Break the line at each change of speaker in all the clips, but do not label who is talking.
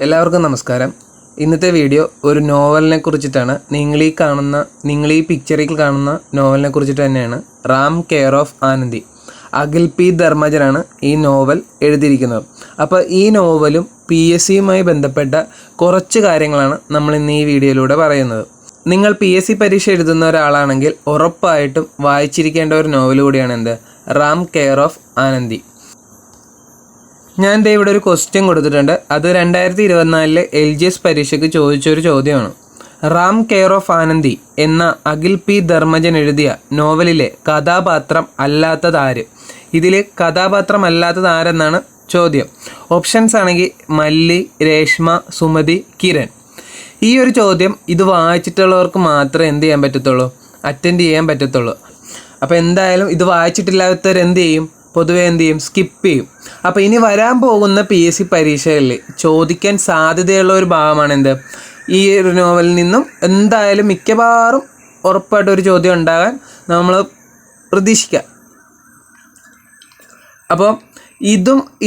എല്ലാവർക്കും നമസ്കാരം. ഇന്നത്തെ വീഡിയോ ഒരു നോവലിനെ കുറിച്ചിട്ടാണ്. നിങ്ങൾ ഈ പിക്ചറിൽ കാണുന്ന നോവലിനെ കുറിച്ചിട്ട് തന്നെയാണ്. Ram care of Anandi. Akhil P ധർമ്മജനാണ് ഈ നോവൽ എഴുതിയിരിക്കുന്നത്. അപ്പോൾ ഈ നോവലും PSCയുമായി ബന്ധപ്പെട്ട കുറച്ച് കാര്യങ്ങളാണ് നമ്മൾ ഇന്ന് ഈ വീഡിയോയിലൂടെ പറയുന്നത്. നിങ്ങൾ PSC പരീക്ഷ എഴുതുന്ന ഒരാളാണെങ്കിൽ ഉറപ്പായിട്ടും വായിച്ചിരിക്കേണ്ട ഒരു നോവൽ കൂടിയാണ് റാം കെയർ ഓഫ് ആനന്ദി. ഞാൻ ഇവിടെ ഒരു ക്വസ്റ്റ്യൻ കൊടുത്തിട്ടുണ്ട്. അത് 2024 LGS പരീക്ഷയ്ക്ക് ചോദിച്ചൊരു ചോദ്യമാണ്. റാം കെയർ ഓഫ് ആനന്ദി എന്ന അഖിൽ പി ധർമ്മജൻ എഴുതിയ നോവലിലെ കഥാപാത്രം അല്ലാത്തതാര്? ഇതിൽ കഥാപാത്രം അല്ലാത്തതാരെന്നാണ് ചോദ്യം. ഓപ്ഷൻസ് ആണെങ്കിൽ മല്ലി, രേഷ്മ, സുമതി, കിരൺ. ഈ ഒരു ചോദ്യം ഇത് വായിച്ചിട്ടുള്ളവർക്ക് മാത്രമേ എന്ത് ചെയ്യാൻ പറ്റത്തുള്ളൂ, അറ്റൻഡ് ചെയ്യാൻ പറ്റത്തുള്ളൂ. അപ്പോൾ എന്തായാലും ഇത് വായിച്ചിട്ടില്ലാത്തവർ എന്ത് ചെയ്യും, പൊതുവെ എന്ത് ചെയ്യും, സ്കിപ്പ് ചെയ്യും. അപ്പോൾ ഇനി വരാൻ പോകുന്ന PSC പരീക്ഷകളിൽ ചോദിക്കാൻ സാധ്യതയുള്ള ഒരു ഭാഗമാണ് ഈ ഒരു നോവലിൽ നിന്നും എന്തായാലും മിക്കവാറും ഉറപ്പായിട്ടൊരു ചോദ്യം ഉണ്ടാകാൻ നമ്മൾ പ്രതീക്ഷിക്കാം. അപ്പോൾ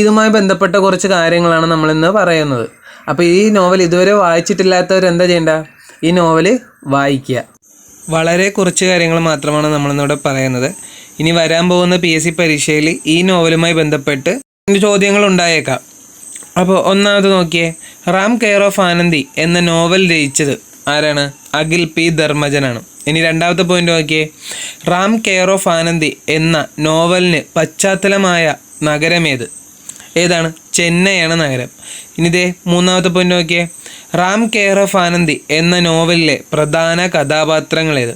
ഇതുമായി ബന്ധപ്പെട്ട കുറച്ച് കാര്യങ്ങളാണ് നമ്മളിന്ന് പറയുന്നത്. അപ്പോൾ ഈ നോവൽ ഇതുവരെ വായിച്ചിട്ടില്ലാത്തവർ എന്താ ചെയ്യേണ്ട, ഈ നോവൽ വായിക്കുക. വളരെ കുറച്ച് കാര്യങ്ങൾ മാത്രമാണ് നമ്മളിന്നിവിടെ പറയുന്നത്. ഇനി വരാൻ പോകുന്ന PSC പരീക്ഷയിൽ ഈ നോവലുമായി ബന്ധപ്പെട്ട് ചോദ്യങ്ങൾ ഉണ്ടായേക്കാം. അപ്പോൾ ഒന്നാമത് നോക്കിയേ, റാം കെയർ ഓഫ് ആനന്ദി എന്ന നോവൽ രചിച്ചത് ആരാണ്? അഖിൽ പി ധർമ്മജനാണ്. ഇനി രണ്ടാമത്തെ പോയിന്റ് നോക്കിയേ, റാം കെയർ ഓഫ് ആനന്ദി എന്ന നോവലിന് പശ്ചാത്തലമായ നഗരമേത്? ഏതാണ്? ചെന്നൈയാണ് നഗരം. ഇനി മൂന്നാമത്തെ പോയിന്റ് നോക്കിയേ, റാം കെയർ ഓഫ് ആനന്ദി എന്ന നോവലിലെ പ്രധാന കഥാപാത്രങ്ങളേത്?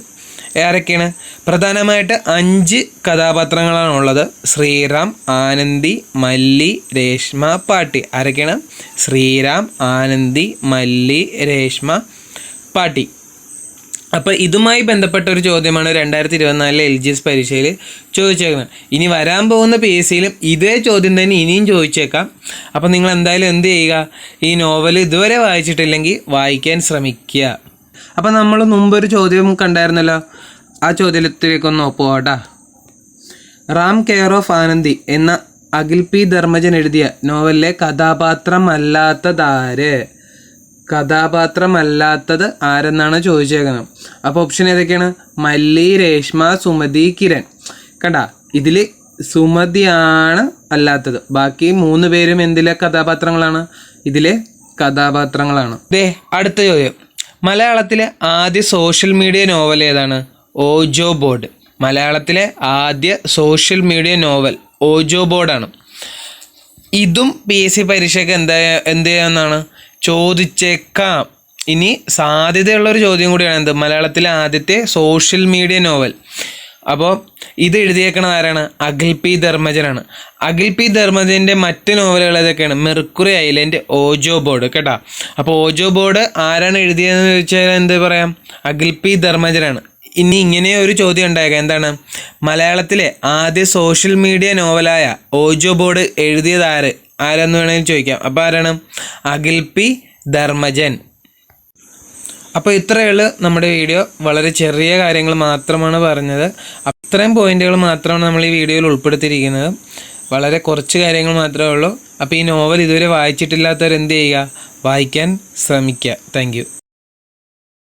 ആരൊക്കെയാണ്? പ്രധാനമായിട്ട് 5 കഥാപാത്രങ്ങളാണ് ഉള്ളത്. ശ്രീറാം, ആനന്ദി, മല്ലി, രേഷ്മ, പാട്ടി. ആരൊക്കെയാണ്? ശ്രീറാം, ആനന്ദി, മല്ലി, രേഷ്മ, പാട്ടി. അപ്പോൾ ഇതുമായി ബന്ധപ്പെട്ട ഒരു ചോദ്യമാണ് 2024 LGS പരീക്ഷയിൽ ചോദിച്ചേക്കുന്നത്. ഇനി വരാൻ പോകുന്ന PSCയിലും ഇതേ ചോദ്യം തന്നെ ഇനിയും ചോദിച്ചേക്കാം. അപ്പോൾ നിങ്ങൾ എന്തായാലും എന്ത് ചെയ്യുക, ഈ നോവൽ ഇതുവരെ വായിച്ചിട്ടില്ലെങ്കിൽ വായിക്കാൻ ശ്രമിക്കുക. അപ്പോൾ നമ്മൾ മുമ്പൊരു ചോദ്യം കണ്ടായിരുന്നല്ലോ, ആ ചോദ്യത്തിലേക്കൊന്ന് പോകട്ടാ. റാം കെയർ ഓഫ് ആനന്ദി എന്ന അഖിൽ പി ധർമ്മജൻ എഴുതിയ നോവലിലെ കഥാപാത്രമല്ലാത്തത് ആരെന്നാണ് ചോദിച്ചേക്കുന്നത്. അപ്പോൾ ഓപ്ഷൻ ഏതൊക്കെയാണ്? മല്ലി, രേഷ്മ, സുമതി, കിരൺ. കണ്ട, ഇതിൽ സുമതിയാണ് അല്ലാത്തത്. ബാക്കി 3 പേരും എന്തിലെ കഥാപാത്രങ്ങളാണ്? ഇതിലെ കഥാപാത്രങ്ങളാണ്. അടുത്ത ചോദ്യം, മലയാളത്തിലെ ആദ്യ സോഷ്യൽ മീഡിയ നോവൽ ഏതാണ്? ഓജോ ബോർഡ്. മലയാളത്തിലെ ആദ്യ സോഷ്യൽ മീഡിയ നോവൽ ഓജോ ബോർഡാണ്. ഇതും PSC പരീക്ഷയ്ക്ക് എന്ത് ചെയ്യാമെന്നാണ് ചോദിച്ചേക്കാം. ഇനി സാധ്യതയുള്ളൊരു ചോദ്യം കൂടിയാണ് മലയാളത്തിലെ ആദ്യത്തെ സോഷ്യൽ മീഡിയ നോവൽ. അപ്പോൾ ഇത് എഴുതിയേക്കണത് ആരാണ്? അഖിൽ പി ധർമ്മജനാണ്. അഖിൽ പി ധർമ്മജൻ്റെ മറ്റ് നോവലുകൾ ഏതൊക്കെയാണ്? മെർക്കുറി ഐലൻഡ്, ഓജോ ബോർഡ്. കേട്ടോ, അപ്പോൾ ഓജോ ബോർഡ് ആരാണ് എഴുതിയതെന്ന് ചോദിച്ചാൽ എന്ത് പറയാം? അഖിൽ പി ധർമ്മജനാണ്. ഇനി ഇങ്ങനെ ഒരു ചോദ്യം ഉണ്ടായേക്കാം, എന്താണ്? മലയാളത്തിലെ ആദ്യ സോഷ്യൽ മീഡിയ നോവലായ ഓജോ ബോർഡ് എഴുതിയത് ആരെന്ന് വേണമെങ്കിൽ ചോദിക്കാം. അപ്പോൾ ആരാണ്? അഖിൽ പി ധർമ്മജൻ. അപ്പോൾ ഇത്രയുള്ള നമ്മുടെ വീഡിയോ. വളരെ ചെറിയ കാര്യങ്ങൾ മാത്രമാണ് പറഞ്ഞത്. അത്രയും പോയിന്റുകൾ മാത്രമാണ് നമ്മൾ ഈ വീഡിയോയിൽ ഉൾപ്പെടുത്തിയിരിക്കുന്നത്. വളരെ കുറച്ച് കാര്യങ്ങൾ മാത്രമേ ഉള്ളൂ. അപ്പോൾ ഈ നോവൽ ഇതുവരെ വായിച്ചിട്ടില്ലാത്തവർ എന്ത് ചെയ്യുക, വായിക്കാൻ ശ്രമിക്കുക. താങ്ക്